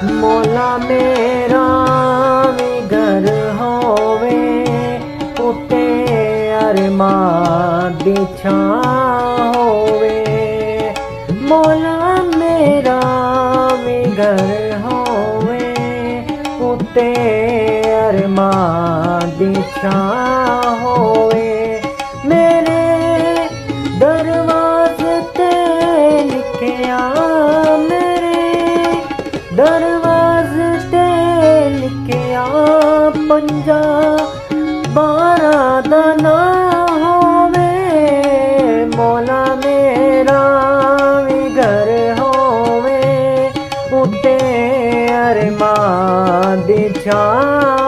मौला मेरा भी घर होवे उत्ते अरमान दी छां होवे। मौला मेरा भी घर होवे उत्ते अरमान दी छां होवे। मेरे दरवाजे ते लिखिया, मेरे दरवाजे ते लिखिया 50-12 दा ना होवे। मौला मेरा भी घर होवे उत्ते अरमान दी छां